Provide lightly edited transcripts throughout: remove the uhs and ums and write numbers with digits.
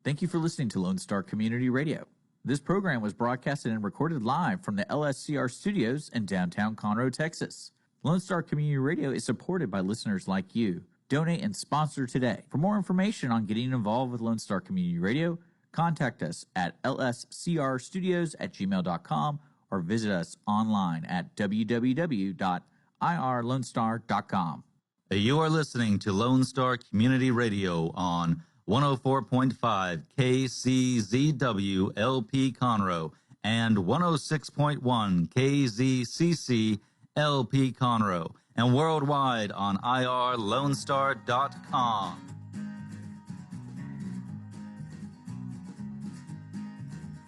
Thank you for listening to Lone Star Community Radio. This program was broadcasted and recorded live from the LSCR studios in downtown Conroe, Texas. Lone Star Community Radio is supported by listeners like you. Donate and sponsor today. For more information on getting involved with Lone Star Community Radio, contact us at lscrstudios@gmail.com or visit us online at www.irlonestar.com. You are listening to Lone Star Community Radio on 104.5 KCZW LP Conroe and 106.1 KZCC LP Conroe, and worldwide on irlonestar.com.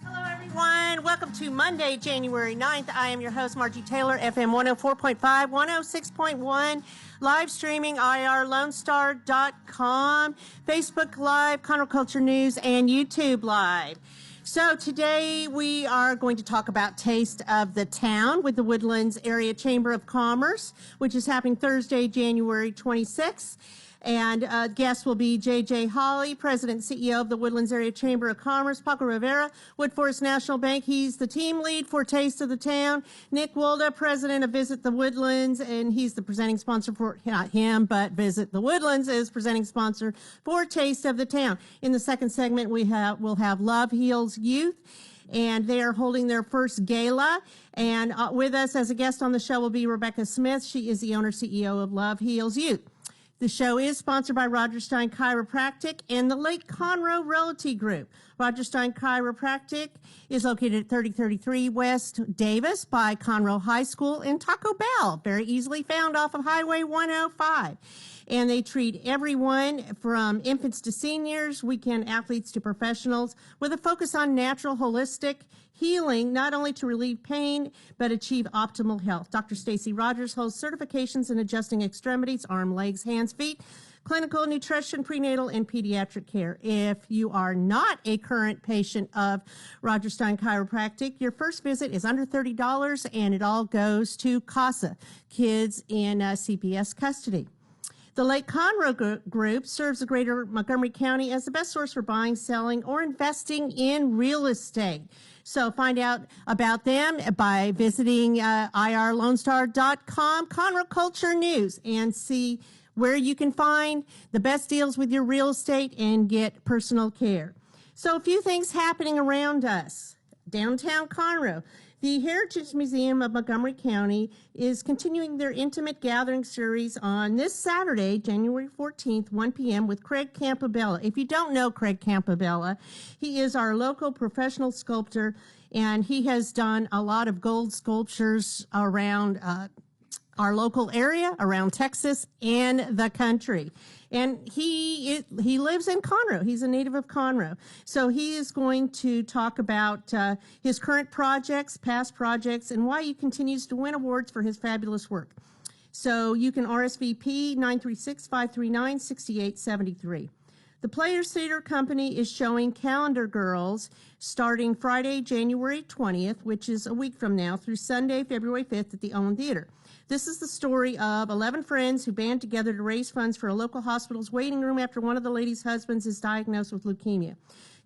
Hello, everyone. Welcome to Monday, January 9th. I am your host, Margie Taylor, FM 104.5, 106.1, live streaming irlonestar.com, Facebook Live, Conroe Culture News, and YouTube Live. So today we are going to talk about Taste of the Town with the Woodlands Area Chamber of Commerce, which is happening Thursday, January 26th. And guests will be J.J. Hollie, President and CEO of the Woodlands Area Chamber of Commerce, Paco Rivera, Woodforest National Bank. He's the team lead for Taste of the Town. Nick Wolda, President of Visit the Woodlands, and he's the presenting sponsor for, not him, but Visit the Woodlands is presenting sponsor for Taste of the Town. In the second segment, we'll have Love Heals Youth, and they are holding their first gala. And with us as a guest on the show will be Rebecca Smith. She is the owner CEO of Love Heals Youth. The show is sponsored by Roger Stein Chiropractic and the Lake Conroe Realty Group. Roger Stein Chiropractic is located at 3033 West Davis by Conroe High School and Taco Bell, very easily found off of Highway 105. And they treat everyone from infants to seniors, weekend athletes to professionals, with a focus on natural, holistic healing, not only to relieve pain, but achieve optimal health. Dr. Stacy Rogers holds certifications in adjusting extremities, arm, legs, hands, feet, clinical nutrition, prenatal, and pediatric care. If you are not a current patient of Roger Stein Chiropractic, your first visit is under $30, and it all goes to CASA, kids in CPS custody. The Lake Conroe Group serves the greater Montgomery County as the best source for buying, selling, or investing in real estate. So find out about them by visiting irlonestar.com, Conroe Culture News, and see where you can find the best deals with your real estate and get personal care. So a few things happening around us. Downtown Conroe. The Heritage Museum of Montgomery County is continuing their intimate gathering series on this Saturday, January 14th, 1 p.m. with Craig Campobella. If you don't know Craig Campobella, he is our local professional sculptor, and he has done a lot of gold sculptures around our local area, around Texas and the country. And he lives in Conroe. He's a native of Conroe. So he is going to talk about his current projects, past projects, and why he continues to win awards for his fabulous work. So you can RSVP 936-539-6873. The Players Theater Company is showing Calendar Girls starting Friday, January 20th, which is a week from now, through Sunday, February 5th at the Owen Theater. This is the story of 11 friends who band together to raise funds for a local hospital's waiting room after one of the ladies' husbands is diagnosed with leukemia.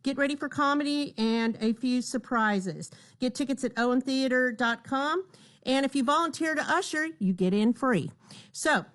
Get ready for comedy and a few surprises. Get tickets at owentheater.com, and if you volunteer to usher, you get in free. So,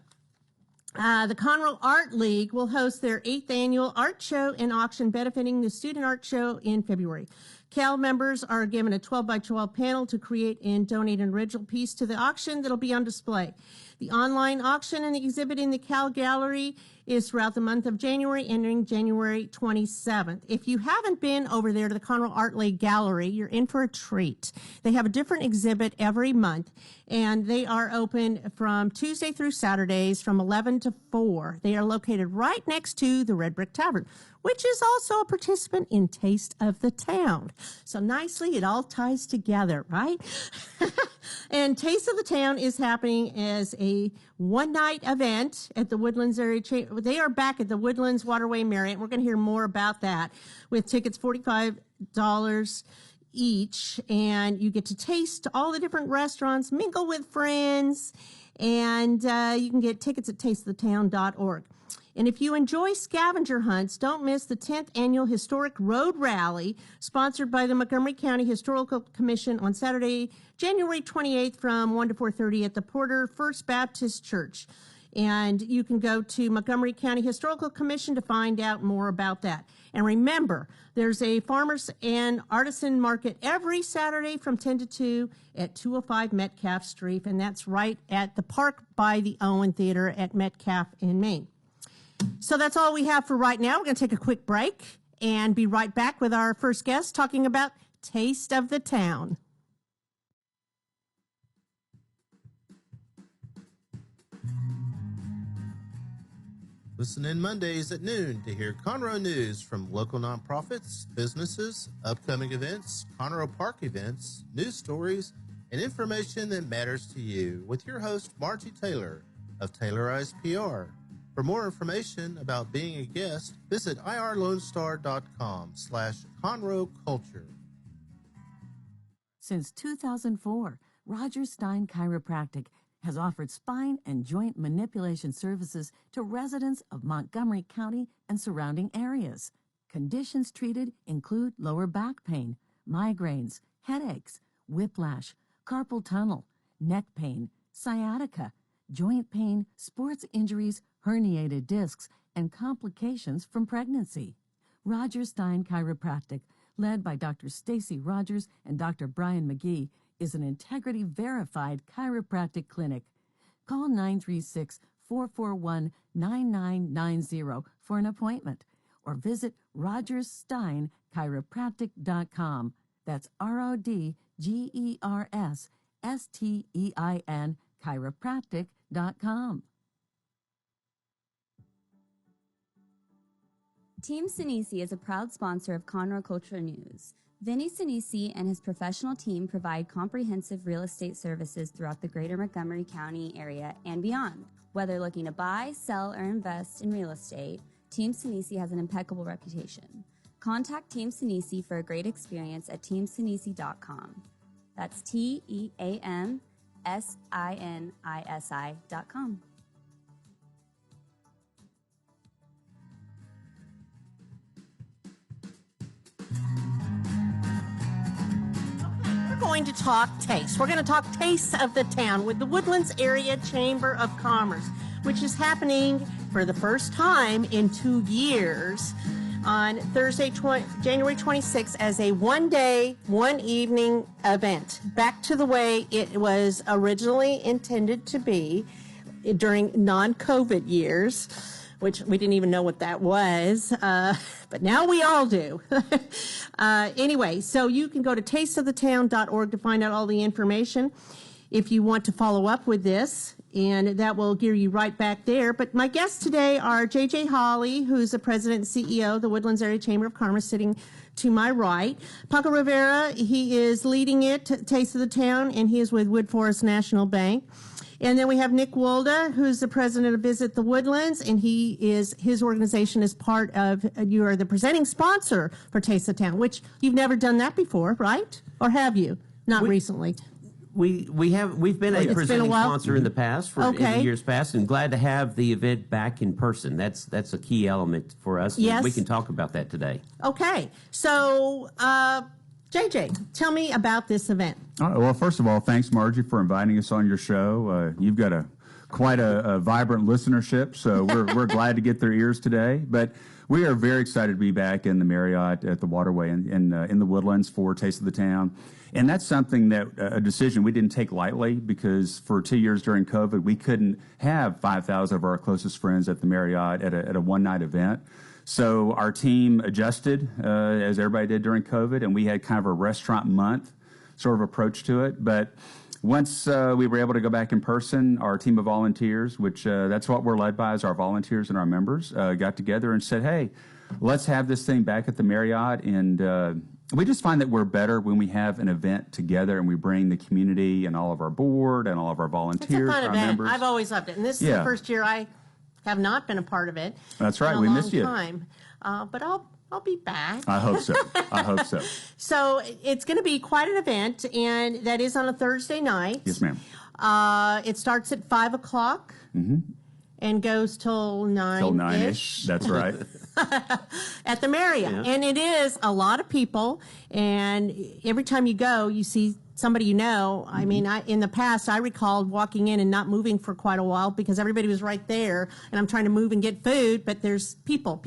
the Conroe Art League will host their 8th annual art show and auction benefiting the Student Art Show in February. CAL members are given a 12-by-12 panel to create and donate an original piece to the auction that'll be on display. The online auction and the exhibit in the CAL Gallery is throughout the month of January, ending January 27th. If you haven't been over there to the Conroe Art League Gallery, you're in for a treat. They have a different exhibit every month, and they are open from Tuesday through Saturdays from 11 to 4. They are located right next to the Red Brick Tavern, which is also a participant in Taste of the Town. So nicely, it all ties together, right? And Taste of the Town is happening as a one-night event at the Woodlands Area Chamber. They are back at the Woodlands Waterway Marriott. We're going to hear more about that, with tickets $45 each, and you get to taste all the different restaurants, mingle with friends, and you can get tickets at tasteofthetown.org. And if you enjoy scavenger hunts, don't miss the 10th Annual Historic Road Rally, sponsored by the Montgomery County Historical Commission on Saturday, January 28th from 1 to 4:30 at the Porter First Baptist Church. And you can go to Montgomery County Historical Commission to find out more about that. And remember, there's a farmers and artisan market every Saturday from 10 to 2 at 205 Metcalf Street, and that's right at the park by the Owen Theater at Metcalf in Maine. So that's all we have for right now. We're going to take a quick break and be right back with our first guest talking about Taste of the Town. Listen in Mondays at noon to hear Conroe news from local nonprofits, businesses, upcoming events, Conroe Park events, news stories, and information that matters to you with your host, Margie Taylor of Taylorized PR. For more information about being a guest, visit irlonestar.com/Conroe Culture. Since 2004, Roger Stein Chiropractic has offered spine and joint manipulation services to residents of Montgomery County and surrounding areas. Conditions treated include lower back pain, migraines, headaches, whiplash, carpal tunnel, neck pain, sciatica, joint pain, sports injuries, herniated discs, and complications from pregnancy. Roger Stein Chiropractic, led by Dr. Stacy Rogers and Dr. Brian McGee, is an integrity-verified chiropractic clinic. Call 936-441-9990 for an appointment or visit rogerssteinchiropractic.com. That's RODGERSSTEIN chiropractic.com. Team Sinisi is a proud sponsor of Conroe Culture News. Vinny Sinisi and his professional team provide comprehensive real estate services throughout the greater Montgomery County area and beyond. Whether looking to buy, sell, or invest in real estate, Team Sinisi has an impeccable reputation. Contact Team Sinisi for a great experience at teamsinisi.com. That's TEAMSINISI.com. Going to talk taste. We're going to talk Taste of the Town with the Woodlands Area Chamber of Commerce, which is happening for the first time in 2 years on Thursday, January 26th as a one-day, one-evening event. Back to the way it was originally intended to be during non-COVID years, which we didn't even know what that was, but now we all do. Anyway, so you can go to tasteofthetown.org to find out all the information if you want to follow up with this, and that will gear you right back there. But my guests today are J.J. Hollie, who's the president and CEO of the Woodlands Area Chamber of Commerce, sitting to my right. Paco Rivera, he is leading it, Taste of the Town, and he is with Woodforest National Bank. And then we have Nick Wolda, who's the president of Visit the Woodlands, and his organization is part of, you are the presenting sponsor for Taste of Town, which you've never done that before, right? Or have you? Not recently. We've been a presenting sponsor in the past in the years past, and glad to have the event back in person. That's a key element for us. Yes. We can talk about that today. Okay. So, JJ, tell me about this event. Well, first of all, thanks, Margie, for inviting us on your show. You've got quite a vibrant listenership, so we're glad to get their ears today. But we are very excited to be back in the Marriott at the Waterway in the Woodlands for Taste of the Town. And that's something a decision we didn't take lightly, because for 2 years during COVID, we couldn't have 5,000 of our closest friends at the Marriott at a one-night event. So our team adjusted, as everybody did during COVID, and we had kind of a restaurant month sort of approach to it. But once we were able to go back in person, our team of volunteers, which that's what we're led by, is our volunteers and our members, got together and said, hey, let's have this thing back at the Marriott. And we just find that we're better when we have an event together and we bring the community and all of our board and all of our volunteers, It's a fun our event. members. I've always loved it. And this is the first year I have not been a part of it. That's right. In We a missed you. long time. But I'll be back. I hope so. I hope so. So it's going to be quite an event, and that is on a Thursday night. Yes, ma'am. It starts at 5 o'clock. Mm-hmm. and goes till 9-ish. Till 9-ish, that's right. At the Marriott. Yeah. And it is a lot of people, and every time you go, you see somebody you know. I mean, in the past, I recalled walking in and not moving for quite a while because everybody was right there, and I'm trying to move and get food, but there's people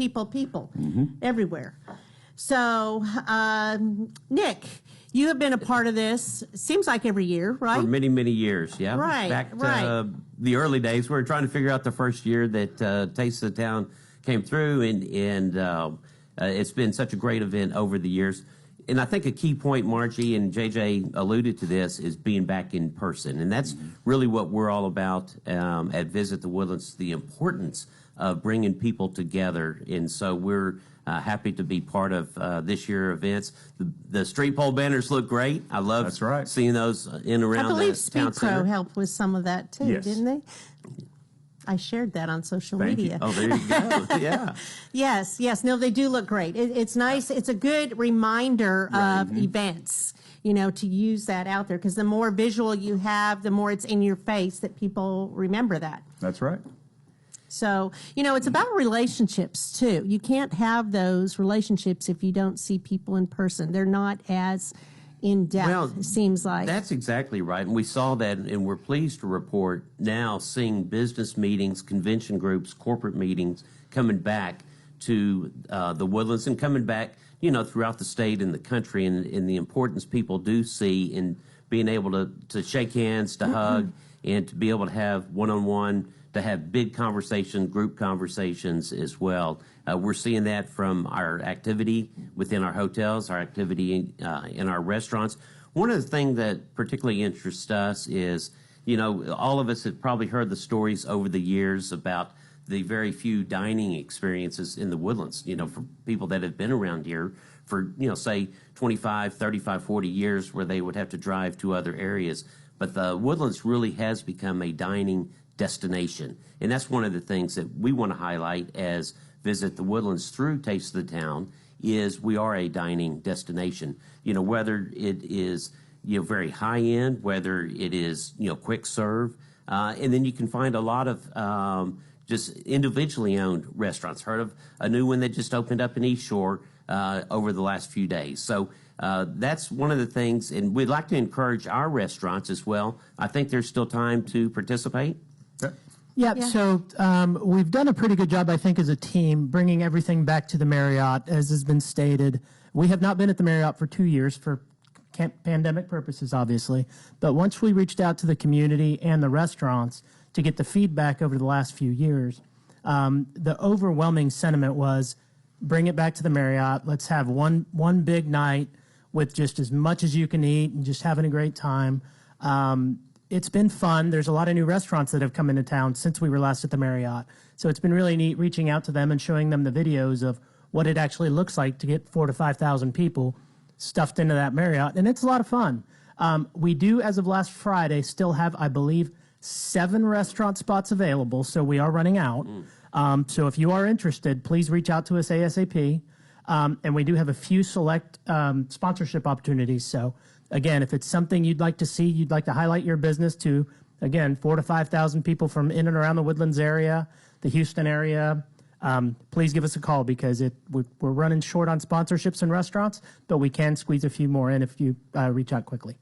everywhere. So, Nick, you have been a part of this, seems like every year, right? For many, many years, yeah. Right, Back to right. the early days, we were trying to figure out the first year that Taste of the Town came through, and it's been such a great event over the years. And I think a key point, Margie and JJ alluded to this, is being back in person. And that's really what we're all about at Visit the Woodlands, the importance of bringing people together. And so we're happy to be part of this year's events. The street pole banners look great. I love That's right. seeing those in and around I believe the town Speed Pro center. helped with some of that too, Yes. didn't they? I shared that on social Thank you. media. Oh, there you go. Yeah. Yes. No, they do look great. It's nice. It's a good reminder of events, to use that out there, because the more visual you have, the more it's in your face that people remember that. That's right. So, it's about relationships too. You can't have those relationships if you don't see people in person. They're not as in depth, it seems like. That's exactly right. And we saw that, and we're pleased to report now seeing business meetings, convention groups, corporate meetings coming back to the Woodlands and coming back, throughout the state and the country, and the importance people do see in being able to shake hands, to hug, and to be able to have one-on-one, to have big conversations, group conversations as well. We're seeing that from our activity within our hotels, our activity in our restaurants. One of the things that particularly interests us is, all of us have probably heard the stories over the years about the very few dining experiences in the Woodlands, for people that have been around here for, say 25, 35, 40 years where they would have to drive to other areas. But the Woodlands really has become a dining destination. And that's one of the things that we want to highlight as Visit the Woodlands through Taste of the Town, is we are a dining destination. Whether it is, very high end, whether it is, quick serve, and then you can find a lot of just individually owned restaurants. Heard of a new one that just opened up in East Shore over the last few days. So that's one of the things, and we'd like to encourage our restaurants as well. I think there's still time to participate. Yeah, so we've done a pretty good job, I think, as a team, bringing everything back to the Marriott, as has been stated. We have not been at the Marriott for 2 years for pandemic purposes, obviously. But once we reached out to the community and the restaurants to get the feedback over the last few years, the overwhelming sentiment was, bring it back to the Marriott. Let's have one big night with just as much as you can eat and just having a great time. It's been fun. There's a lot of new restaurants that have come into town since we were last at the Marriott. So it's been really neat reaching out to them and showing them the videos of what it actually looks like to get 4,000 to 5,000 people stuffed into that Marriott. And it's a lot of fun. We do, as of last Friday, still have, I believe, 7 restaurant spots available. So we are running out. So if you are interested, please reach out to us ASAP. And we do have a few select sponsorship opportunities. So again, if it's something you'd like to see, you'd like to highlight your business to, again, 4,000 to 5,000 people from in and around the Woodlands area, the Houston area, please give us a call, because we're running short on sponsorships and restaurants, but we can squeeze a few more in if you reach out quickly.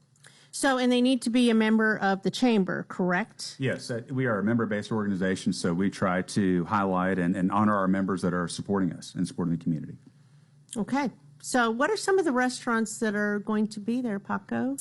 So, and they need to be a member of the chamber, correct? Yes, we are a member-based organization, so we try to highlight and honor our members that are supporting us and supporting the community. Okay. So what are some of the restaurants that are going to be there, Paco?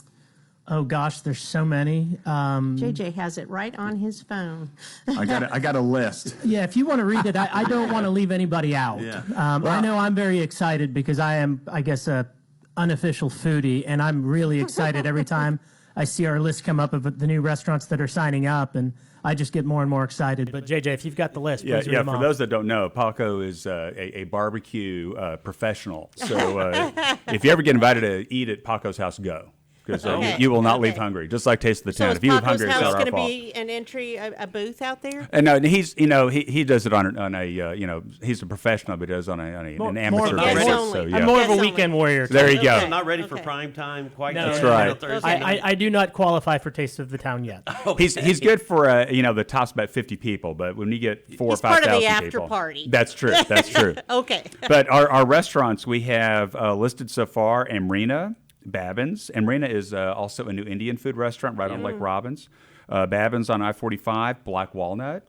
Oh, gosh, there's so many. JJ has it right on his phone. I got a list. Yeah, if you want to read it, I don't want to leave anybody out. Yeah. I know I'm very excited because I am, I guess, a unofficial foodie, and I'm really excited every time I see our list come up of the new restaurants that are signing up, and I just get more and more excited. But JJ, if you've got the list, please read them for off. those that don't know, Paco is a barbecue professional. So if you ever get invited to eat at Paco's house, go. because Okay. you will not leave Okay. hungry. Just like Taste of the So Town. is If you leave Paco's hungry, it's House not our going to fault. be an entry, a booth out there? And no, he's he does it on a he's a professional, but he does on an amateur guest basis. only. So I'm yeah. I'm more of Guest a only. weekend warrior. There you go. Okay. Not ready for Okay. prime time quite No, yet. no, right. on Thursday I, night. I do not qualify for Taste of the Town yet. He's good for the top's about 50 people, but when you get 4 or He's part 5,000 of the people, after party. That's true. That's true. Okay. But our restaurants we have listed so far: Amrina, Babbin's. Amrina is also a new Indian food restaurant right on Lake Robbins. Babbin's on I-45, Black Walnut.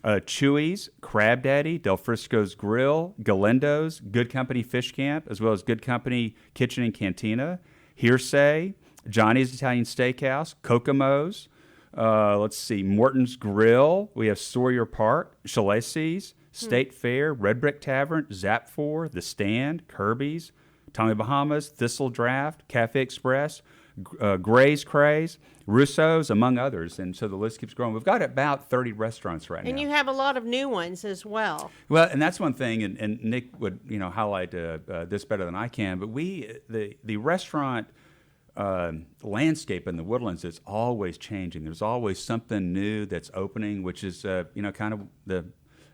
Chewy's, Crab Daddy, Del Frisco's Grill, Galindo's, Good Company Fish Camp, as well as Good Company Kitchen and Cantina, Hearsay, Johnny's Italian Steakhouse, Kokomo's, let's see, Morton's Grill, we have Sawyer Park, Shalacy's, State Fair, Red Brick Tavern, Zap 4, The Stand, Kirby's, Tommy Bahama's, Thistle Draft, Cafe Express, Gray's Craze, Russo's, among others. And so the list keeps growing. We've got about 30 restaurants right now. And you have a lot of new ones as well. Well, and that's one thing, and Nick would highlight this better than I can. But the restaurant landscape in the Woodlands is always changing. There's always something new that's opening, which is kind of the,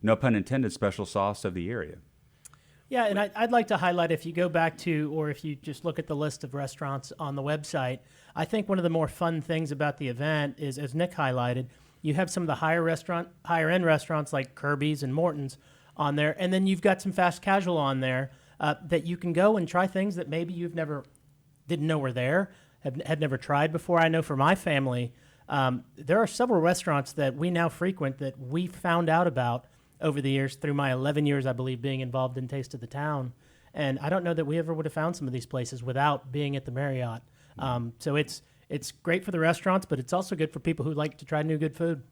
no pun intended, special sauce of the area. Yeah, and I'd like to highlight, if you go back to, or if you just look at the list of restaurants on the website, I think one of the more fun things about the event is, as Nick highlighted, you have some of the higher end restaurants like Kirby's and Morton's on there, and then you've got some fast casual on there that you can go and try things that maybe you've never didn't know were there, had never tried before. I know for my family, there are several restaurants that we now frequent that we found out about over the years through my 11 years, I believe, being involved in Taste of the Town. And I don't know that we ever would have found some of these places without being at the Marriott. So it's great for the restaurants, but it's also good for people who like to try new good food.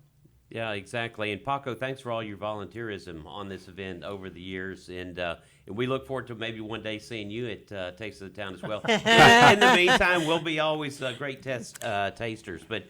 Yeah, exactly. And Paco, thanks for all your volunteerism on this event over the years. And we look forward to maybe one day seeing you at Taste of the Town as well. In the meantime, we'll be always great tasters. But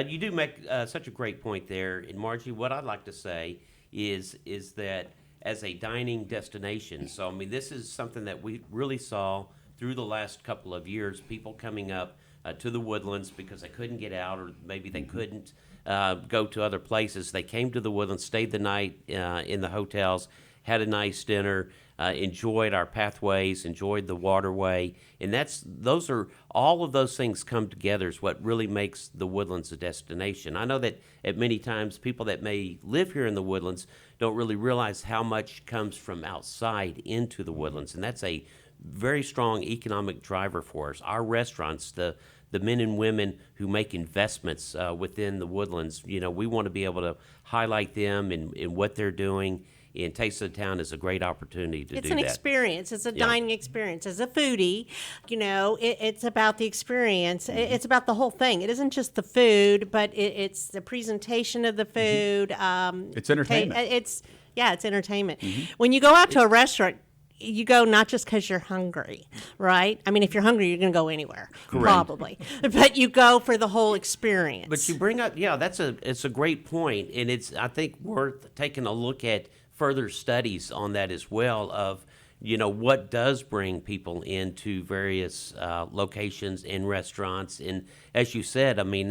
you do make such a great point there. And Margie, what I'd like to say is that as a dining destination, so I mean, this is something that we really saw through the last couple of years, people coming up to the Woodlands because they couldn't get out, or maybe they couldn't go to other places. They came to the Woodlands, stayed the night in the hotels, had a nice dinner, enjoyed our pathways, enjoyed the waterway, and all of those things come together is what really makes the Woodlands a destination. I know that at many times people that may live here in the Woodlands don't really realize how much comes from outside into the Woodlands, and that's a very strong economic driver for us. Our restaurants, the men and women who make investments within the Woodlands, we want to be able to highlight them and what they're doing. And Taste of the Town is a great opportunity to do that. It's an experience. It's a dining experience. As a foodie, it's about the experience. It's about the whole thing. It isn't just the food, but it's the presentation of the food. It's entertainment. It's entertainment. When you go out to a restaurant, you go not just because you're hungry, right? I mean, if you're hungry, you're going to go anywhere, probably. But you go for the whole experience. But you bring up, it's a great point, and it's, I think, worth taking a look at further studies on that as well of, what does bring people into various locations and restaurants. And as you said, I mean,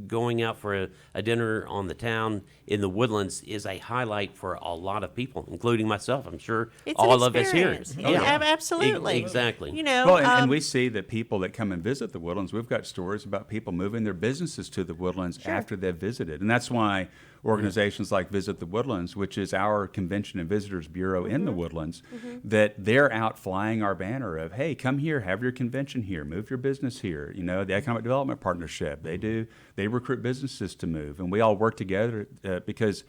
going out for a dinner on the town in the Woodlands is a highlight for a lot of people, including myself. I'm sure it's all of us here. Absolutely. Exactly. Well, and we see that people that come and visit the Woodlands, we've got stories about people moving their businesses to the Woodlands after they've visited. And that's why organizations like Visit the Woodlands, which is our convention and visitors bureau in the Woodlands, that they're out flying our banner of, hey, come here, have your convention here, move your business here. The Economic Development Partnership, they recruit businesses to move, and we all work together because,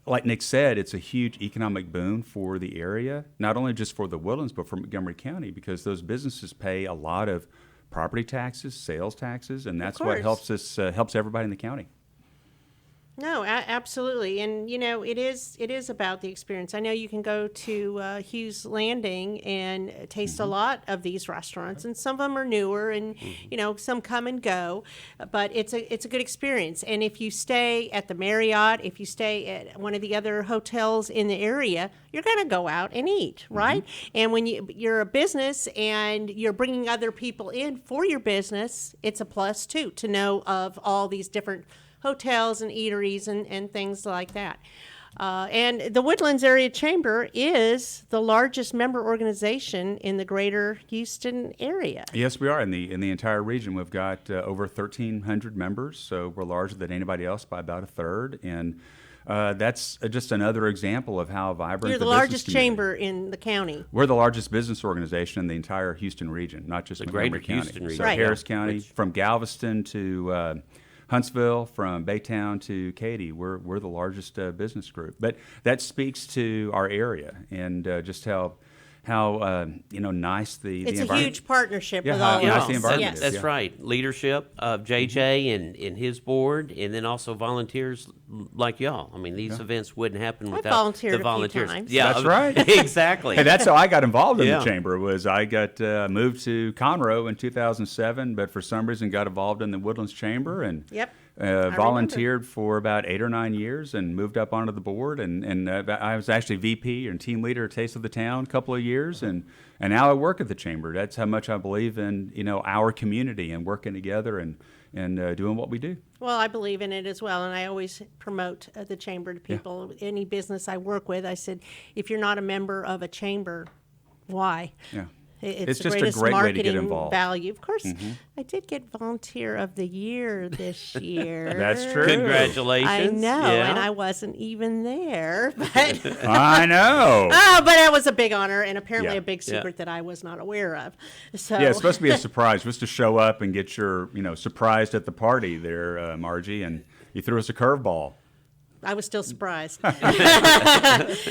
like Nick said, it's a huge economic boon for the area, not only just for the Woodlands, but for Montgomery County, because those businesses pay a lot of property taxes, sales taxes, and that's what helps everybody in the county. No, absolutely, and it is about the experience. I know you can go to Hughes Landing and taste a lot of these restaurants, and some of them are newer, and some come and go, but it's a good experience. And if you stay at the Marriott, if you stay at one of the other hotels in the area, you're going to go out and eat, right? And when you're a business and you're bringing other people in for your business, it's a plus too to know of all these different hotels and eateries and things like that. And the Woodlands Area Chamber is the largest member organization in the greater Houston area. Yes, we are. In the entire region, we've got over 1,300 members, so we're larger than anybody else by about a third. And that's just another example of how vibrant You're the business largest community. chamber in the county. We're the largest business organization in the entire Houston region, not just The Montgomery greater County. Houston region. So Right. Harris County, from Galveston to Huntsville, from Baytown to Katy, we're the largest business group. But that speaks to our area and just how nice the It's a environment. huge partnership Yeah, with how all nice of the us. environment Yes. is. That's Yeah. right. Leadership of JJ and his board, and then also volunteers like y'all. I mean, these events wouldn't happen I without volunteered the a few volunteers. times. Yeah, That's right. Exactly. Hey, that's how I got involved in Yeah. the chamber. Was I got moved to Conroe in 2007, but for some reason got involved in the Woodlands Chamber and Yep. volunteered for about 8 or 9 years and moved up onto the board. And I was actually VP and team leader at Taste of the Town a couple of years, and now I work at the chamber. That's how much I believe in our community and working together and doing what we do. Well, I believe in it as well, and I always promote the chamber to people. Any business I work with, I said, if you're not a member of a chamber, why? Yeah. It's the just a greatest great way to get marketing involved. value. Of course, I did get Volunteer of the Year this year. That's true. Congratulations. I know, Yeah. and I wasn't even there. But I know. but it was a big honor, and apparently Yeah. a big secret that I was not aware of. So Yeah, it's supposed to be a surprise, just to show up and get your, surprised at the party there, Margie, and you threw us a curveball. I was still surprised.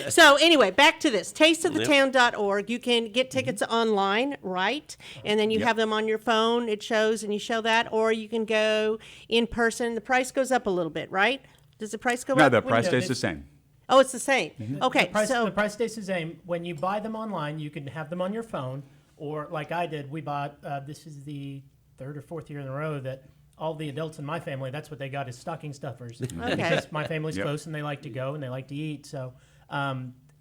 So anyway, back to this, tasteofthetown.org. You can get tickets online, right? And then you have them on your phone. It shows and you show that, or you can go in person. The price goes up a little bit, right? Does the price go No, up? the when price you- stays the same. Oh, it's the same. Okay, The price stays the same. When you buy them online, you can have them on your phone, or like I did, we bought, this is the third or fourth year in a row that all the adults in my family, that's what they got is stocking stuffers. Because my family's Yep. close and they like to go and they like to eat. So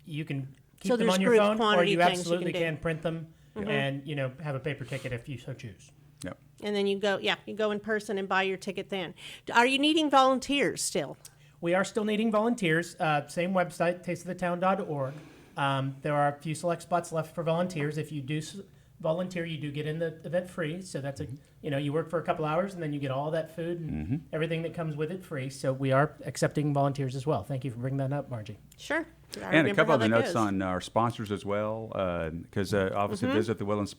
you can keep So them there's on your group phone, or quantity you things you absolutely can do. can print them and have a paper ticket if you so choose. Yep. and then you go in person and buy your ticket then. Are you needing volunteers still? We are still needing volunteers. Same website, tasteofthetown.org. There are a few select spots left for volunteers. If you do volunteer, you do get in the event free. So that's you work for a couple hours and then you get all that food and everything that comes with it free. So we are accepting volunteers as well. Thank you for bringing that up, Margie. Sure. I And a remember couple how of the that notes goes. on our sponsors as well, because obviously Visit the Woodlands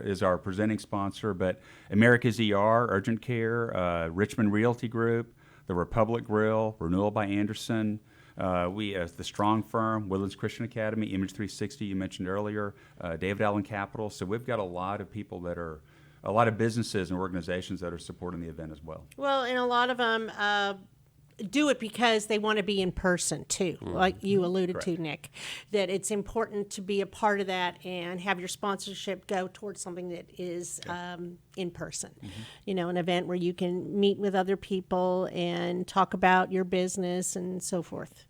is our presenting sponsor, but America's ER, Urgent Care, Richmond Realty Group, the Republic Grill, Renewal by Anderson, the Strong Firm, Woodlands Christian Academy, Image 360 you mentioned earlier, David Allen Capital. So we've got a lot of people a lot of businesses and organizations that are supporting the event as well. Well, and a lot of them do it because they want to be in person too, like you alluded to, Nick, that it's important to be a part of that and have your sponsorship go towards something that is in person. An event where you can meet with other people and talk about your business and so forth.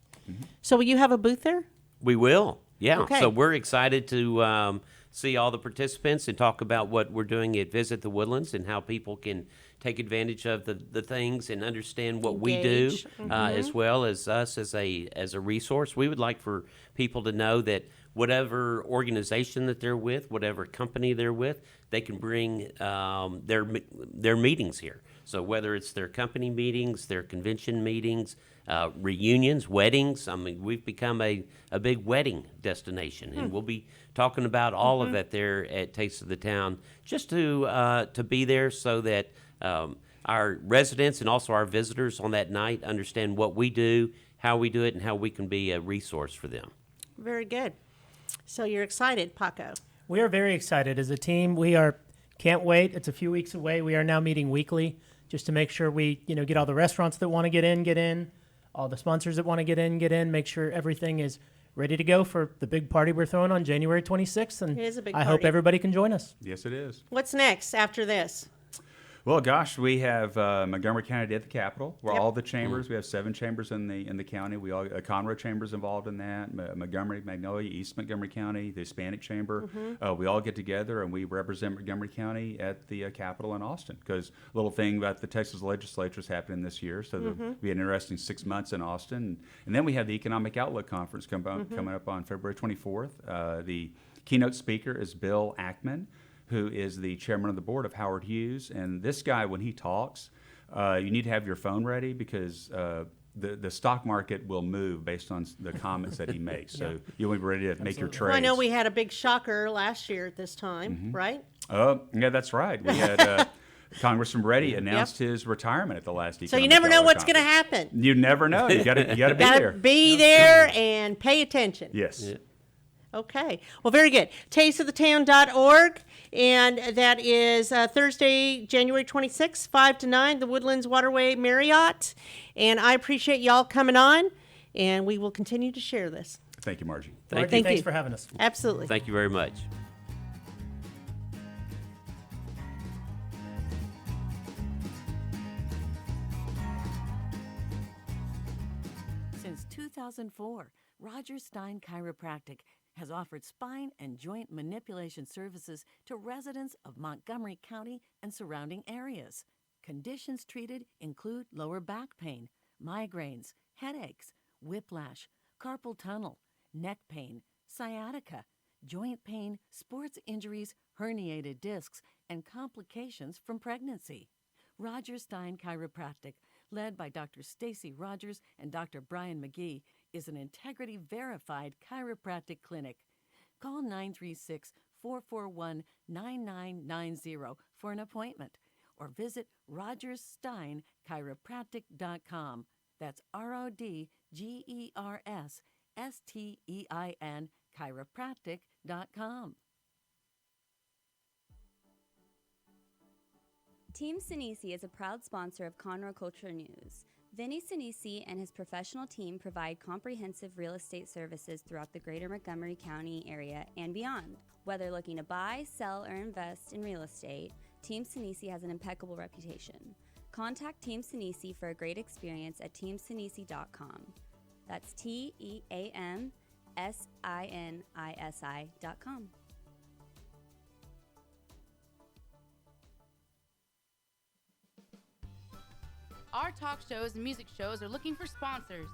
So will you have a booth there? We will. Yeah. Okay. So we're excited to see all the participants and talk about what we're doing at Visit the Woodlands and how people can take advantage of the things and understand what we do, Engage. as well as us as a resource. We would like for people to know that whatever organization that they're with, whatever company they're with, they can bring their meetings here. So whether it's their company meetings, their convention meetings, reunions, weddings. I mean, we've become a big wedding destination, and we'll be talking about all of that there at Taste of the Town, just to be there so that our residents and also our visitors on that night understand what we do, how we do it, and how we can be a resource for them. Very good. So you're excited, Paco. We are very excited as a team. Can't wait. It's a few weeks away. We are now meeting weekly just to make sure we, get all the restaurants that want to get in. All the sponsors that want to get in, make sure everything is ready to go for the big party we're throwing on January 26th. And It is a big I hope party. everybody can join us. Yes, it is. What's next after this? Well, gosh, we have Montgomery County Day at the Capitol, where Yep. all the chambers. We have 7 chambers in the county. We all Conroe Chamber's involved in that. Montgomery, Magnolia, East Montgomery County, the Hispanic Chamber. We all get together and we represent Montgomery County at the Capitol in Austin. Because a little thing about the Texas legislature is happening this year, so there'll be an interesting 6 months in Austin. And then we have the Economic Outlook Conference coming up on February 24th. The keynote speaker is Bill Ackman, who is the chairman of the board of Howard Hughes. And this guy, when he talks, you need to have your phone ready because the stock market will move based on the comments that he makes. So you'll be ready to make your trades. Well, I know we had a big shocker last year at this time, right? Yeah, that's right. We had Congressman Reddy announced his retirement at the last So you Economic never know Outlook what's going to Conference. happen. You never know. You got to be Gotta there. be there and pay attention. Yes. Yeah. Okay. Well, very good. Tasteofthetown.org. And that is Thursday, January 26th, 5 to 9, the Woodlands Waterway Marriott. And I appreciate y'all coming on, and we will continue to share this. Thank you, Margie. Thank Thank Thanks you. for having us. Absolutely. Thank you very much. Since 2004, Roger Stein Chiropractic has offered spine and joint manipulation services to residents of Montgomery County and surrounding areas. Conditions treated include lower back pain, migraines, headaches, whiplash, carpal tunnel, neck pain, sciatica, joint pain, sports injuries, herniated discs, and complications from pregnancy. Roger Stein Chiropractic, led by Dr. Stacy Rogers and Dr. Brian McGee, is an integrity-verified chiropractic clinic. Call 936-441-9990 for an appointment or visit rogersteinchiropractic.com. That's RODGERSSTEIN chiropractic.com. Team Sinisi is a proud sponsor of Conroe Culture News. Vinny Sinisi and his professional team provide comprehensive real estate services throughout the greater Montgomery County area and beyond. Whether looking to buy, sell, or invest in real estate, Team Sinisi has an impeccable reputation. Contact Team Sinisi for a great experience at teamsinisi.com. That's TEAMSINISI.com. Our talk shows and music shows are looking for sponsors.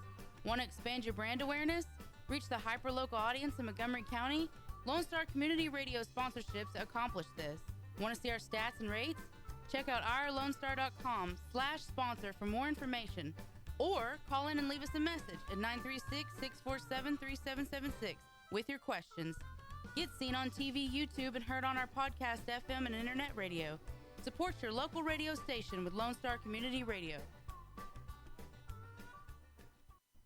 Want to expand your brand awareness? Reach the hyper-local audience in Montgomery County? Lone Star Community Radio sponsorships accomplish this. Want to see our stats and rates? Check out ourlonestar.com/sponsor for more information. Or call in and leave us a message at 936-647-3776 with your questions. Get seen on TV, YouTube, and heard on our podcast, FM, and internet radio. Support your local radio station with Lone Star Community Radio.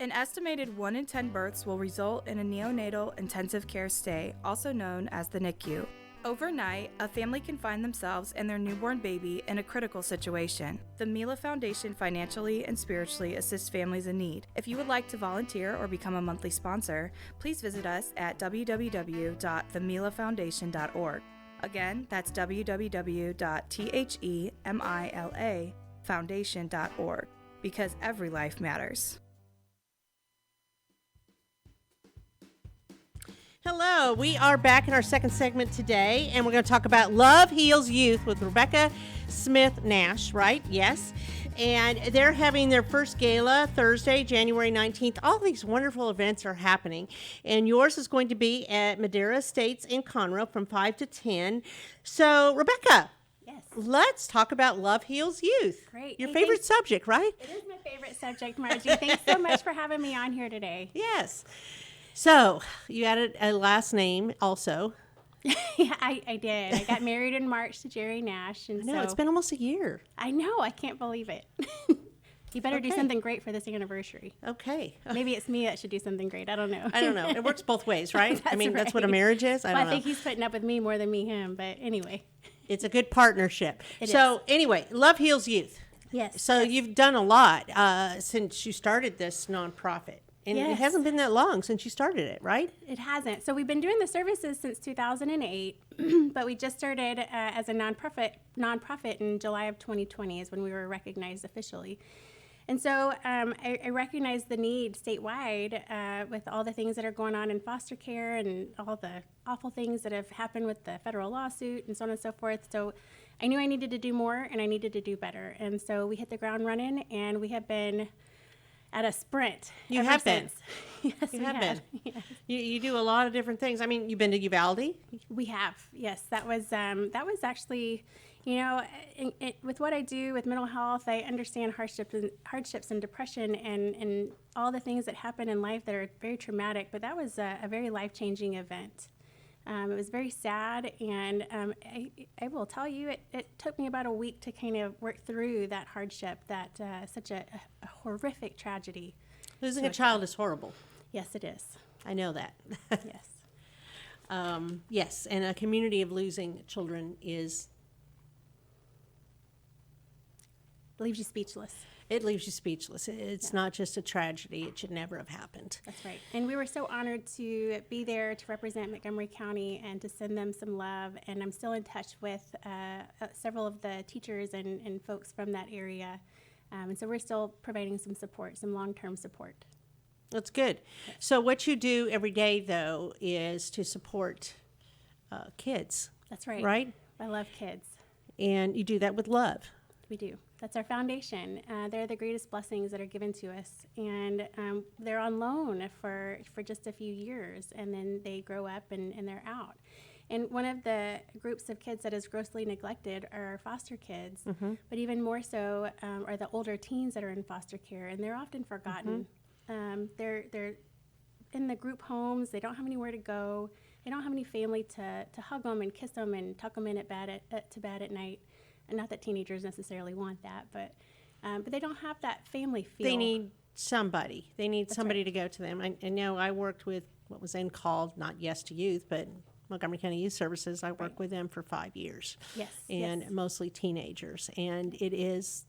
An estimated 1 in 10 births will result in a neonatal intensive care stay, also known as the NICU. Overnight, a family can find themselves and their newborn baby in a critical situation. The Mila Foundation financially and spiritually assists families in need. If you would like to volunteer or become a monthly sponsor, please visit us at www.themilafoundation.org. Again, that's www.themilafoundation.org, because every life matters. Hello, we are back in our second segment today, and we're going to talk about Love Heals Youth with Rebecca Smith-Nash, right? Yes. And they're having their first gala Thursday, January 19th. All these wonderful events are happening, and yours is going to be at Madera Estates in Conroe from 5 to 10. So, Rebecca, yes, let's talk about Love Heals Youth. Great. Your Hey, favorite thanks. subject, right? It is my favorite subject, Margie. Thanks so much for having me on here today. Yes. So, you added a last name also. Yeah, I did. I got married in March to Jerry Nash. And I know, so, it's been almost a year. I know. I can't believe it. You better do Okay. something great for this anniversary. Okay. Maybe it's me that should do something great. I don't know. I don't know. It works both ways, right? I mean, that's what a right. marriage is. I Well, don't I think know. he's putting up with me more than me him. But anyway. It's a good partnership. It So is. anyway, Love Heals Youth. Yes. So you've done a lot since you started this nonprofit. And it Yes. hasn't been that long since you started it, right? It hasn't. So we've been doing the services since 2008, but we just started as a nonprofit in July of 2020 is when we were recognized officially. And so I recognize the need statewide with all the things that are going on in foster care and all the awful things that have happened with the federal lawsuit and so on and so forth. So I knew I needed to do more and I needed to do better. And so we hit the ground running, and we have been at a sprint. You ever have been. since. Yes, You we have have. been. Yes. You do a lot of different things. I mean, you've been to Uvalde. We have, yes. That was actually, with what I do with mental health, I understand hardships and depression and all the things that happen in life that are very traumatic. But that was a very life-changing event. It was very sad, and I will tell you, it took me about a week to kind of work through that hardship, that such a horrific tragedy. Losing a child is horrible. Yes, it is. I know that. Yes. Yes, and a community of losing children Leaves you speechless. It leaves you speechless. It's not just a tragedy. It should never have happened. That's right. And we were so honored to be there to represent Montgomery County and to send them some love. And I'm still in touch with several of the teachers and folks from that area. And so we're still providing some support, some long-term support. That's good. So what you do every day, though, is to support kids. That's right. Right? I love kids. And you do that with love. We do. That's our foundation. They're the greatest blessings that are given to us. And they're on loan for just a few years, and then they grow up and they're out. And one of the groups of kids that is grossly neglected are foster kids, but even more so are the older teens that are in foster care, and they're often forgotten. They're in the group homes. They don't have anywhere to go. They don't have any family to hug them and kiss them and tuck them in to bed at night. And not that teenagers necessarily want that, but they don't have that family feel. They need somebody. They need That's somebody right. to go to them. I know I worked with what was then called, not Yes to Youth, but Montgomery County Youth Services. I worked with them for 5 years. Yes. And yes. mostly teenagers. And it is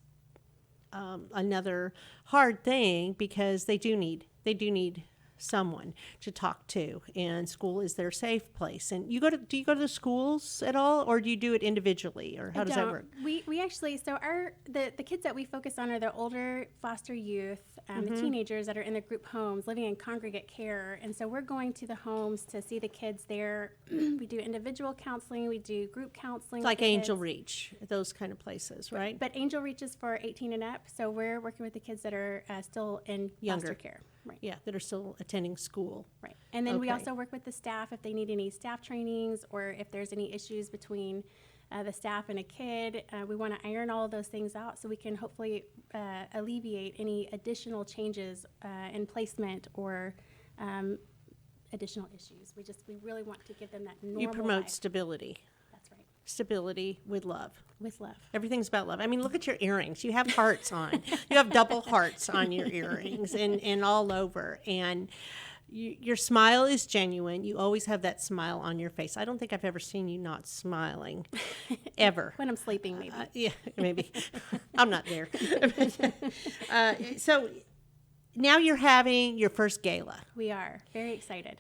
another hard thing because they do need someone to talk to, and school is their safe place. And do you go to the schools at all, or do you do it individually, or how does that work? We actually, so the kids that we focus on are the older foster youth, the teenagers that are in the group homes living in congregate care. And so we're going to the homes to see the kids there. We do individual counseling, we do group counseling. It's like with the Angel kids. Reach, those kind of places, right? But Angel Reach is for 18 and up, so we're working with the kids that are still in Younger. foster care. Right. Yeah, that are still attending school. Right. And then we Okay. also work with the staff if they need any staff trainings or if there's any issues between the staff and a kid. We want to iron all of those things out so we can hopefully alleviate any additional changes in placement or additional issues. We really want to give them that normal You promote life. stability. That's right. Stability with love. With love. Everything's about love. I mean, look at your earrings. You have hearts on. You have double hearts on your earrings and all over. And your smile is genuine. You always have that smile on your face. I don't think I've ever seen you not smiling, ever. When I'm sleeping, maybe. Yeah, maybe. I'm not there. So now you're having your first gala. We are very excited.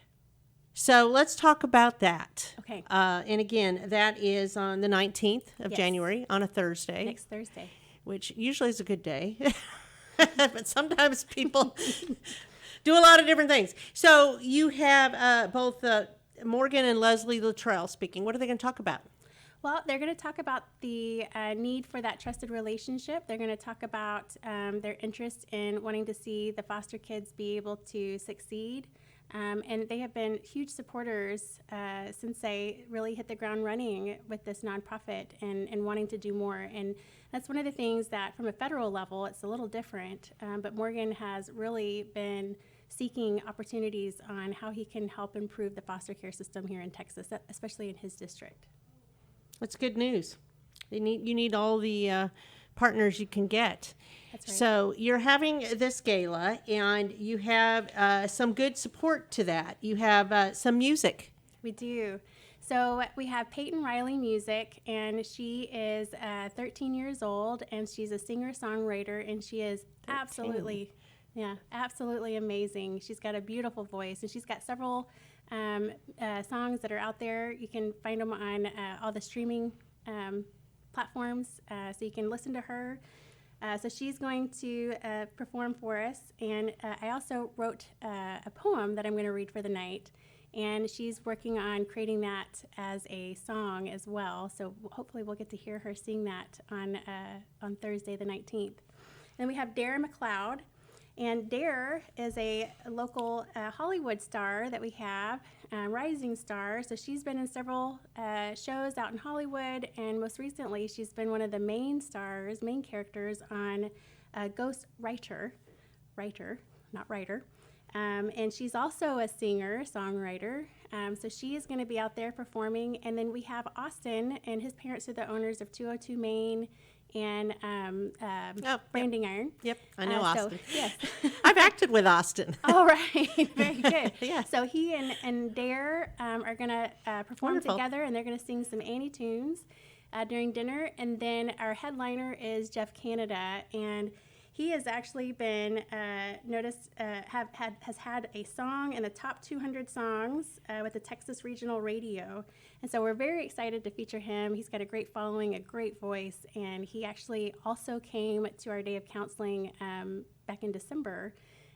So let's talk about that. Okay. And again, that is on the 19th of Yes. January, on a Thursday. Next Thursday. Which usually is a good day. But sometimes people do a lot of different things. So you have both Morgan and Leslie Luttrell speaking. What are they going to talk about? Well, they're going to talk about the need for that trusted relationship. They're going to talk about their interest in wanting to see the foster kids be able to succeed. And they have been huge supporters since they really hit the ground running with this nonprofit and wanting to do more. And that's one of the things that from a federal level, it's a little different. But Morgan has really been seeking opportunities on how he can help improve the foster care system here in Texas, especially in his district. That's good news. You need all the partners you can get. That's right. So you're having this gala, and you have some good support to that. You have some music. We do. So we have Peyton Riley Music, and she is 13 years old, and she's a singer-songwriter, and she is absolutely amazing. She's got a beautiful voice, and she's got several songs that are out there. You can find them on all the streaming platforms, so you can listen to her. So she's going to perform for us, and I also wrote a poem that I'm going to read for the night, and she's working on creating that as a song as well. So hopefully we'll get to hear her sing that on Thursday the 19th. Then we have Dara McLeod, and Dare is a local Hollywood star that we have, rising star. So she's been in several shows out in Hollywood, and most recently she's been one of the main characters on Ghost Writer, not writer. And she's also a singer, songwriter. So she is going to be out there performing. And then we have Austin, and his parents are the owners of 202 Main and Branding Iron. Yep, I know Austin. So, yes. I've acted with Austin. All right, very good. Yeah. So he and Dare are going to perform Wonderful. together, and they're going to sing some Annie tunes during dinner. And then our headliner is Jeff Canada, and he has actually been has had a song in the top 200 songs with the Texas Regional Radio. And so we're very excited to feature him. He's got a great following, a great voice, and he actually also came to our day of counseling back in December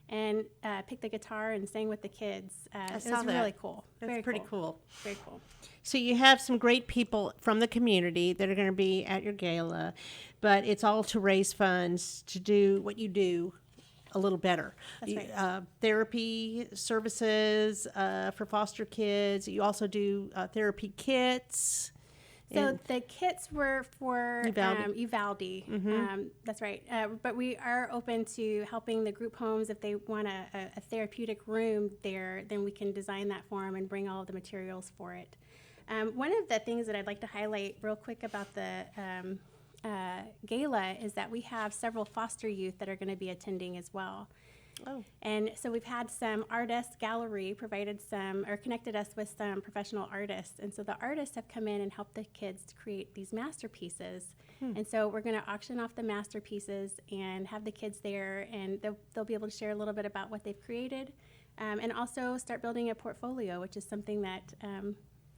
and picked the guitar and sang with the kids. It was really cool. That's very pretty cool. Very cool. So you have some great people from the community that are going to be at your gala, but it's all to raise funds to do what you do a little better. That's right. Therapy services for foster kids. You also do therapy kits. So the kits were for Uvalde. That's right. But we are open to helping the group homes if they want a therapeutic room there. Then we can design that for them and bring all of the materials for it. One of the things that I'd like to highlight real quick about the gala is that we have several foster youth that are going to be attending as well. Oh. And so we've had some artists, gallery connected us with some professional artists. And so the artists have come in and helped the kids to create these masterpieces. And so we're going to auction off the masterpieces and have the kids there, and they'll be able to share a little bit about what they've created, and also start building a portfolio, which is something that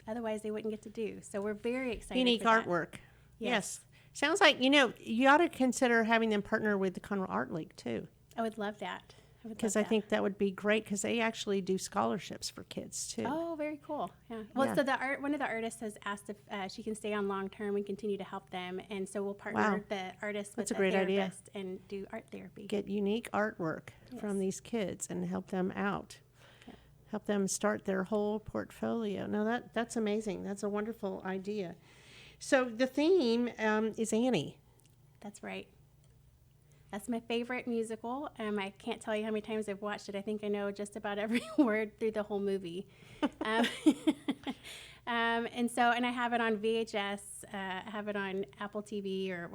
otherwise they wouldn't get to do. So we're very excited. Unique for that. artwork. Yes. Sounds like, you ought to consider having them partner with the Conroe Art League, too. I would love that. Because I think that would be great, because they actually do scholarships for kids, too. Oh, very cool. Yeah. Well, Yeah. so one of the artists has asked if she can stay on long term and continue to help them. And so we'll partner the artist with That's a great idea. therapist and do art therapy. Get unique artwork from these kids and help them out. Help them start their whole portfolio. Now, that's amazing. That's a wonderful idea. So the theme is Annie. That's right. That's my favorite musical. I can't tell you how many times I've watched it. I think I know just about every word through the whole movie. And I have it on VHS. I have it on Apple TV or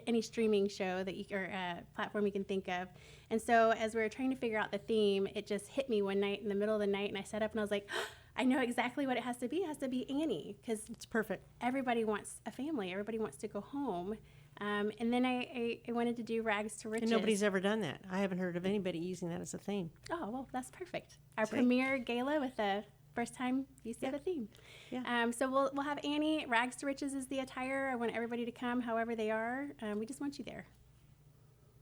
any streaming show or platform you can think of. And so as we were trying to figure out the theme, it just hit me one night in the middle of the night, and I sat up and I was like, I know exactly what it has to be. It has to be Annie, because it's perfect. Everybody wants a family. Everybody wants to go home. And then I wanted to do Rags to Riches. And nobody's ever done that. I haven't heard of anybody using that as a theme. Oh, well, that's perfect. Our premiere gala with the first time use of a theme. Yeah. So we'll have Annie. Rags to Riches is the attire. I want everybody to come however they are. We just want you there.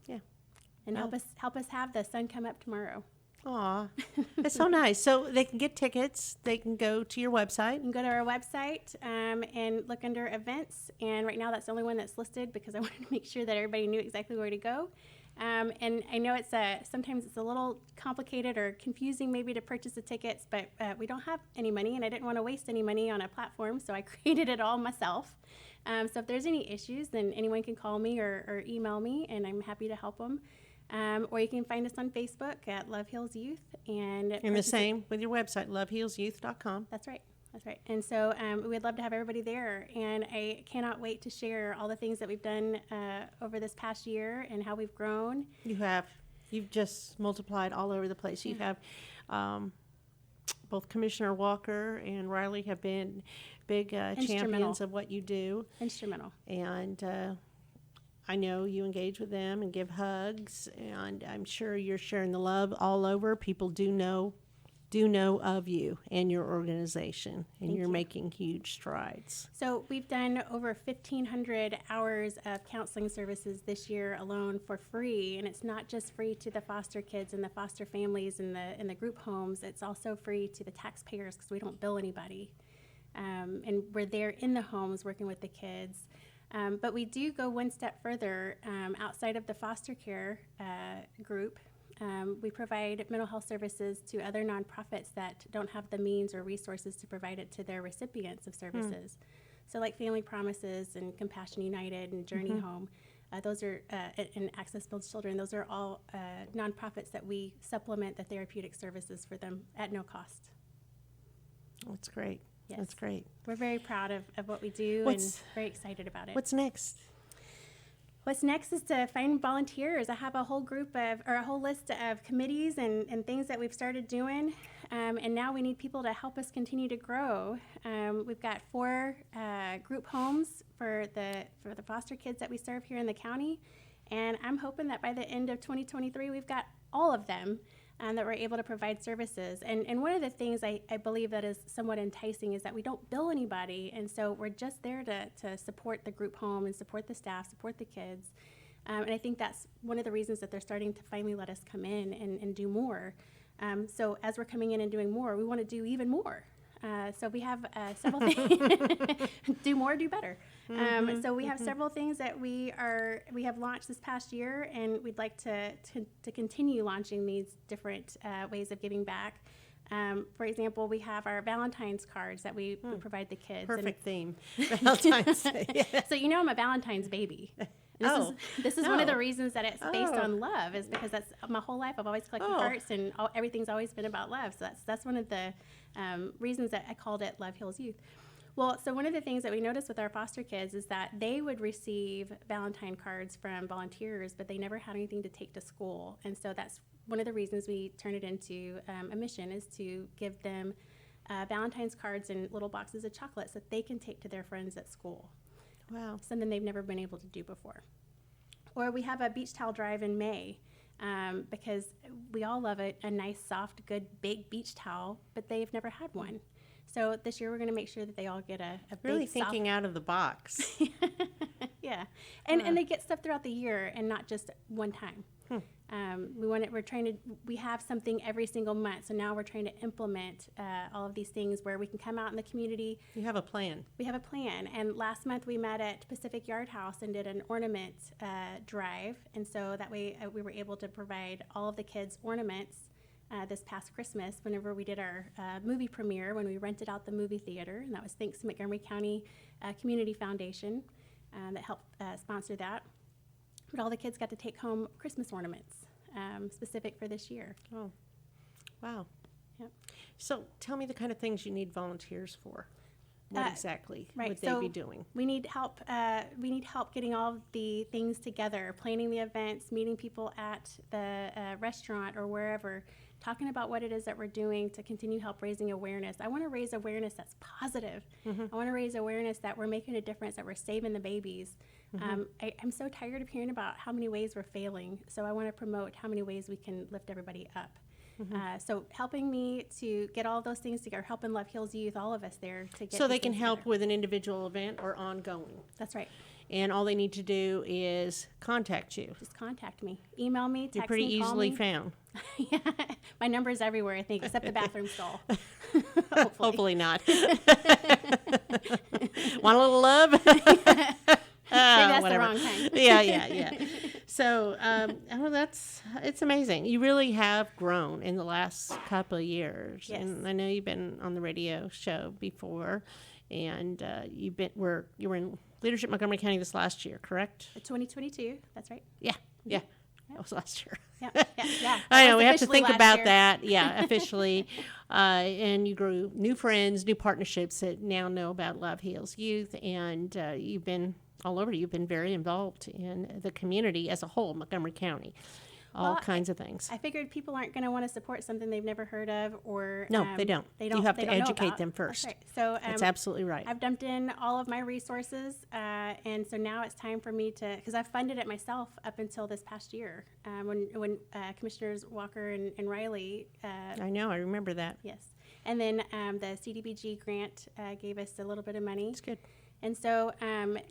Yeah. And help us have the sun come up tomorrow. Aw, that's so nice. So they can get tickets. They can go to your website. You can go to our website and look under events. And right now that's the only one that's listed because I wanted to make sure that everybody knew exactly where to go. And I know sometimes it's a little complicated or confusing maybe to purchase the tickets, but we don't have any money, and I didn't want to waste any money on a platform, so I created it all myself. So if there's any issues, then anyone can call me or email me, and I'm happy to help them. Or you can find us on Facebook at Love Heals Youth. And the same with your website, lovehealsyouth.com. That's right. That's right. And so we'd love to have everybody there. And I cannot wait to share all the things that we've done over this past year and how we've grown. You have. You've just multiplied all over the place. You have both Commissioner Walker and Riley have been big champions of what you do. Instrumental. And I know you engage with them and give hugs, and I'm sure you're sharing the love all over. People do know of you and your organization, and you're making huge strides. So we've done over 1,500 hours of counseling services this year alone for free, and it's not just free to the foster kids and the foster families and the group homes. It's also free to the taxpayers because we don't bill anybody, and we're there in the homes working with the kids. But we do go one step further outside of the foster care group. We provide mental health services to other nonprofits that don't have the means or resources to provide it to their recipients of services. So like Family Promises and Compassion United and Journey Home, those are, and Access Builds Children, those are all nonprofits that we supplement the therapeutic services for them at no That's great. Yes. That's great. We're very proud of what we do and very excited about it. What's next? What's next is to find volunteers. I have a whole a whole list of committees and things that we've started doing, and now we need people to help us continue to grow. We've got 4 group homes for the foster kids that we serve here in the county, and I'm hoping that by the end of 2023 we've got all of them that we're able to provide services. And one of the things I believe that is somewhat enticing is that we don't bill anybody, and so we're just there to support the group home and support the staff, support the kids. And I think that's one of the reasons that they're starting to finally let us come in and do more. So as we're coming in and doing more, we want to do even more. So we have several things. Do more, do better. So we have several things that we have launched this past year, and we'd like to continue launching these different ways of giving back. For example, we have our Valentine's cards that we provide the kids. Perfect theme. Valentine's Day. So I'm a Valentine's baby. This is one of the reasons that it's based on love, is because that's my whole life. I've always collected hearts, and everything's always been about love. So that's one of the reasons that I called it Love Heals Youth. Well, so one of the things that we noticed with our foster kids is that they would receive Valentine cards from volunteers, but they never had anything to take to school. And so that's one of the reasons we turned it into a mission, is to give them Valentine's cards and little boxes of chocolates that they can take to their friends at school. Wow. Something they've never been able to do before. Or we have a beach towel drive in May, because we all love a nice, soft, good, big beach towel, but they've never had one. So this year we're going to make sure that they all get a really big, thinking out of the box. Yeah, and they get stuff throughout the year and not just one time. We have something every single month, so now we're trying to implement all of these things where we can come out in the community. You have a plan. We have a plan, and last month we met at Pacific Yard House and did an ornament drive, and so that way we were able to provide all of the kids ornaments this past Christmas whenever we did our movie premiere, when we rented out the movie theater, and that was thanks to Montgomery County Community Foundation that helped sponsor that. But all the kids got to take home Christmas ornaments specific for this year. Oh, wow. Yep. So tell me the kind of things you need volunteers for. What exactly would they be doing? We need help. We need help getting all of the things together, planning the events, meeting people at the restaurant or wherever, talking about what it is that we're doing to continue help raising awareness. I want to raise awareness that's positive. I want to raise awareness that we're making a difference, that we're saving the babies. I'm so tired of hearing about how many ways we're failing, so I want to promote how many ways we can lift everybody up. So helping me to get all those things together, helping Love Heals Youth, all of us there to get. So they can help with an individual event or ongoing. That's right. And all they need to do is contact you. Just contact me, email me, text me, You're pretty easily found. Yeah, my number is everywhere, I think, except the bathroom stall. Hopefully not. Want a little love? Maybe that's whatever. the wrong kind. Yeah. So, it's amazing. You really have grown in the last couple of years. Yes. And I know you've been on the radio show before, and you were in Leadership Montgomery County this last year, correct? 2022, that's right. Yeah. That was last year. Yeah. I know, we have to think about that. Yeah, officially. And you grew new friends, new partnerships that now know about Love Heals Youth, and you've been all over. You've been very involved in the community as a whole, Montgomery County. all kinds of things. I figured people aren't going to want to support something they've never heard of, or No, they don't. You have to educate them That's first. right. So That's absolutely right. I've dumped in all of my resources, and so now it's time for me to, because I've funded it myself up until this past year, when Commissioners Walker and Riley. I know. I remember that. Yes, and then the CDBG grant gave us a little bit of money. That's good. And so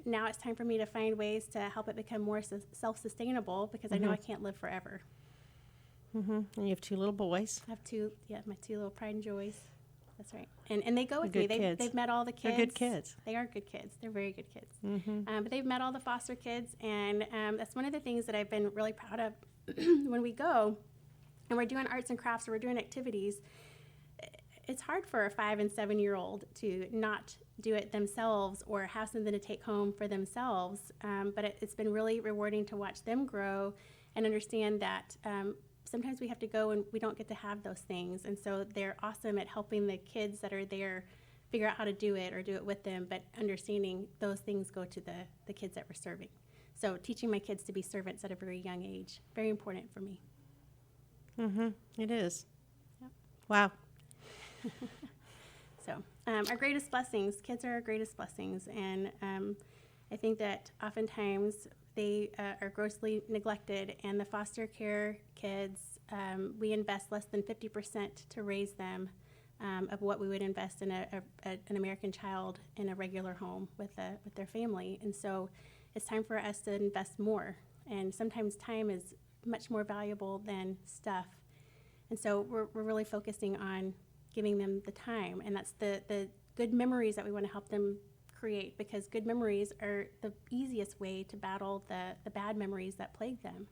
now it's time for me to find ways to help it become more self-sustainable, because I know I can't live forever. And you have 2 little boys. I have my 2 little pride and joys. That's right. And they go with me. Good kids. They've met all the kids. They're good kids. They are good kids. They're very good kids. But they've met all the foster kids, and that's one of the things that I've been really proud of when we go and we're doing arts and crafts or we're doing activities. It's hard for a 5 and 7-year-old to not do it themselves or have something to take home for themselves. But it's been really rewarding to watch them grow and understand that sometimes we have to go and we don't get to have those things. And so they're awesome at helping the kids that are there figure out how to do it or do it with them, but understanding those things go to the kids that we're serving. So teaching my kids to be servants at a very young age, very important for me. It is. Yep. Wow. So our greatest blessings, kids are our greatest blessings. And I think that oftentimes they are grossly neglected, and the foster care kids, we invest less than 50% to raise them of what we would invest in an American child in a regular home with their family. And so it's time for us to invest more. And sometimes time is much more valuable than stuff. And so we're really focusing on giving them the time, and that's the good memories that we want to help them create, because good memories are the easiest way to battle the bad memories that plague them.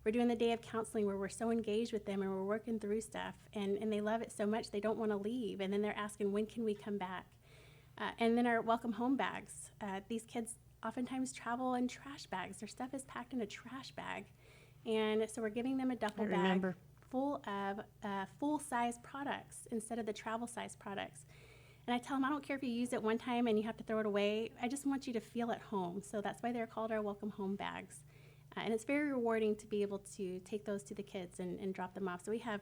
We're doing the day of counseling where we're so engaged with them and we're working through stuff, and they love it so much they don't want to leave, and then they're asking, when can we come back? And then our welcome home bags. These kids oftentimes travel in trash bags. Their stuff is packed in a trash bag, and so we're giving them a duffel bag full of full-size products instead of the travel-size products. And I tell them, I don't care if you use it one time and you have to throw it away. I just want you to feel at home. So that's why they're called our welcome home bags. And it's very rewarding to be able to take those to the kids and drop them off. So we have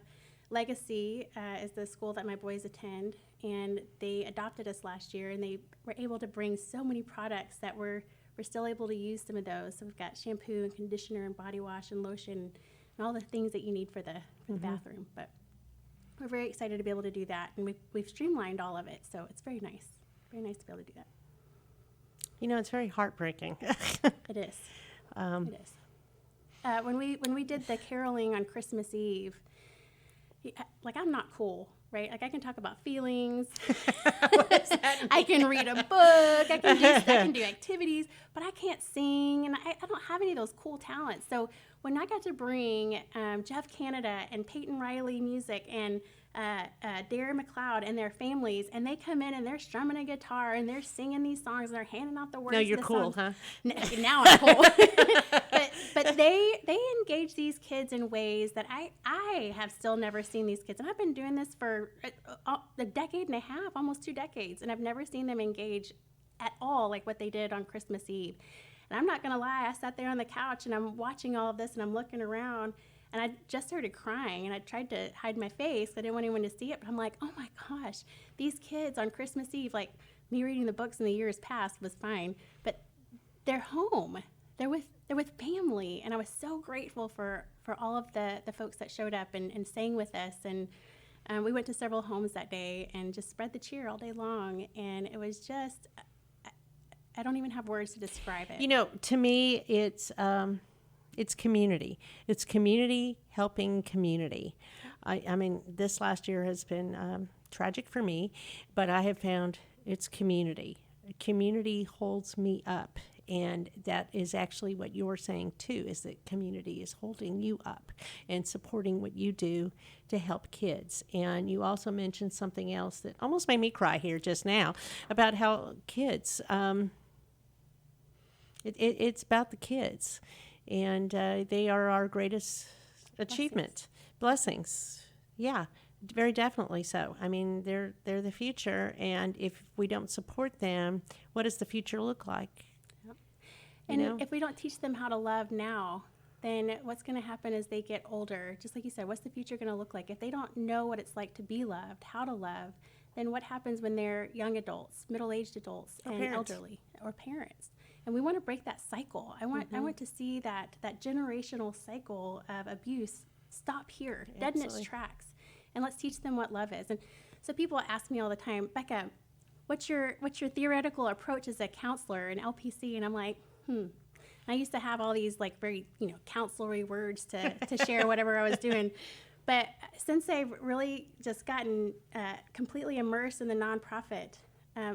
Legacy is the school that my boys attend, and they adopted us last year, and they were able to bring so many products that we're still able to use some of those. So we've got shampoo and conditioner and body wash and lotion and all the things that you need for the bathroom. But we're very excited to be able to do that, and we've streamlined all of it, so it's very nice to be able to do that. You know, it's very heartbreaking. It is. It is. When we did the caroling on Christmas Eve, like, I'm not cool, right? Like, I can talk about feelings. I can read a book. I can do activities, but I can't sing, and I don't have any of those cool talents. So when I got to bring Jeff Canada and Peyton Riley music and Darren McLeod and their families, and they come in and they're strumming a guitar and they're singing these songs and they're handing out the words. No, you're the cool, songs. huh? Now I'm cool. but they engage these kids in ways that I have still never seen these kids. And I've been doing this for a decade and a half, almost 2 decades, and I've never seen them engage at all like what they did on Christmas Eve. And I'm not going to lie, I sat there on the couch and I'm watching all of this and I'm looking around, and I just started crying, and I tried to hide my face. I didn't want anyone to see it, but I'm like, oh my gosh, these kids on Christmas Eve, like, me reading the books in the years past was fine, but they're home. They're with family, and I was so grateful for all of the folks that showed up and sang with us. And we went to several homes that day and just spread the cheer all day long, and it was just, I don't even have words to describe it. You know, to me, it's community. It's community helping community. I mean, this last year has been tragic for me, but I have found it's community. Community holds me up, and that is actually what you're saying too, is that community is holding you up and supporting what you do to help kids. And you also mentioned something else that almost made me cry here just now, about how kids, it's about the kids. And they are our greatest achievement. Blessings. Yeah, very definitely so. I mean, they're the future, and if we don't support them, what does the future look like? Yep. And if we don't teach them how to love now, then what's going to happen as they get older, just like you said, what's the future going to look like? If they don't know what it's like to be loved, how to love, then what happens when they're young adults, middle-aged adults, Or and parents. elderly, or parents? And we want to break that cycle. I want to see that generational cycle of abuse stop here, dead in its Absolutely. tracks, and let's teach them what love is. And so people ask me all the time, Becca, what's your theoretical approach as a counselor in LPC? And I'm like, I used to have all these like very, counselory words to share whatever I was doing. But since I've really just gotten completely immersed in the nonprofit,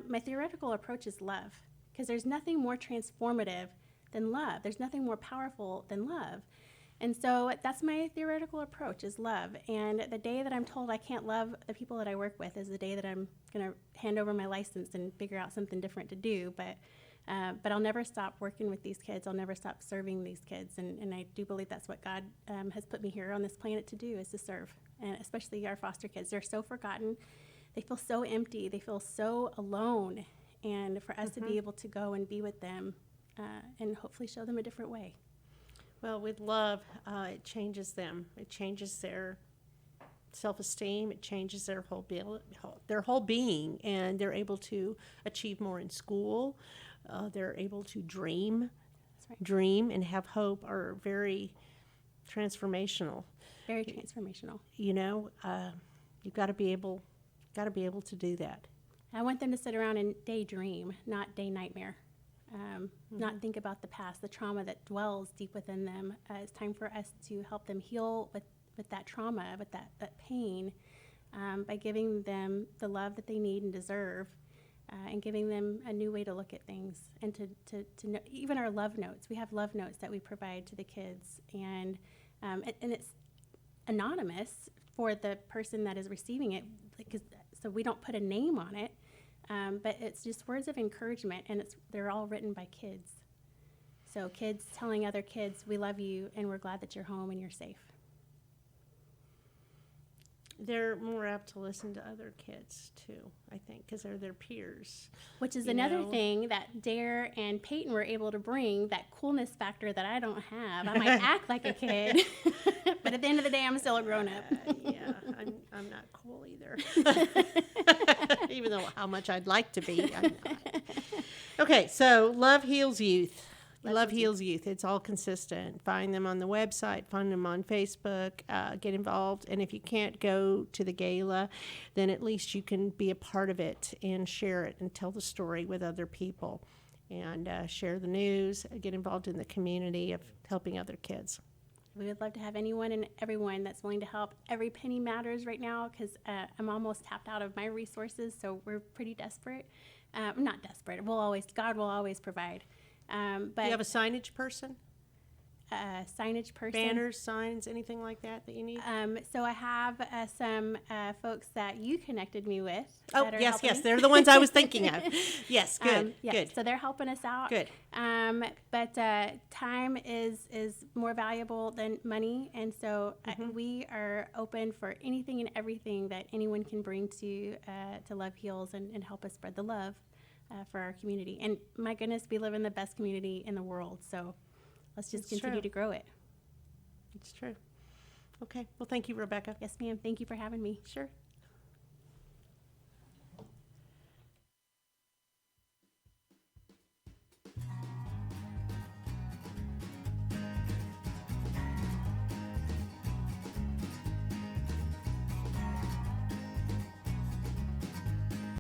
my theoretical approach is love, because there's nothing more transformative than love. There's nothing more powerful than love. And so that's my theoretical approach, is love. And the day that I'm told I can't love the people that I work with is the day that I'm going to hand over my license and figure out something different to do. But I'll never stop working with these kids. I'll never stop serving these kids. And I do believe that's what God has put me here on this planet to do, is to serve. And especially our foster kids. They're so forgotten. They feel so empty. They feel so alone. And for us to be able to go and be with them and hopefully show them a different way. Well, with love, it changes them. It changes their self-esteem. It changes their whole being, and they're able to achieve more in school. They're able to dream. That's right. Dream and have hope are very transformational. Very transformational. You've got to be able to do that. I want them to sit around and daydream, not day nightmare. Not think about the past, the trauma that dwells deep within them. It's time for us to help them heal with that trauma, with that pain, by giving them the love that they need and deserve, and giving them a new way to look at things. And to know, even our love notes. We have love notes that we provide to the kids, and it's anonymous for the person that is receiving it, so we don't put a name on it. But it's just words of encouragement, and they're all written by kids. So kids telling other kids, we love you, and we're glad that you're home and you're safe. They're more apt to listen to other kids, too, I think, because they're their peers. Which is another thing that Dare and Peyton were able to bring, that coolness factor that I don't have. I might act like a kid, but at the end of the day, I'm still a grown-up. Yeah, I'm not cool either. Even though how much I'd like to be, I'm not. Okay, so Love Heals Youth. Love Heals Youth. It's all consistent. Find them on the website, find them on Facebook, get involved. And if you can't go to the gala, then at least you can be a part of it and share it and tell the story with other people. And share the news, get involved in the community of helping other kids. We would love to have anyone and everyone that's willing to help. Every penny matters right now, because I'm almost tapped out of my resources, so we're pretty desperate. Not desperate. God will always provide. But Do you have a signage person? Signage person. Banners, signs, anything like that you need? So I have some folks that you connected me with. Oh, that are yes, helping. they're the ones I was thinking of. Yes, good, good. So they're helping us out. Good. But time is more valuable than money, and so we are open for anything and everything that anyone can bring to Love Heals and help us spread the love for our community. And my goodness, we live in the best community in the world, so let's just continue to grow it. It's true. Okay. Well, thank you, Rebecca. Yes, ma'am. Thank you for having me. Sure.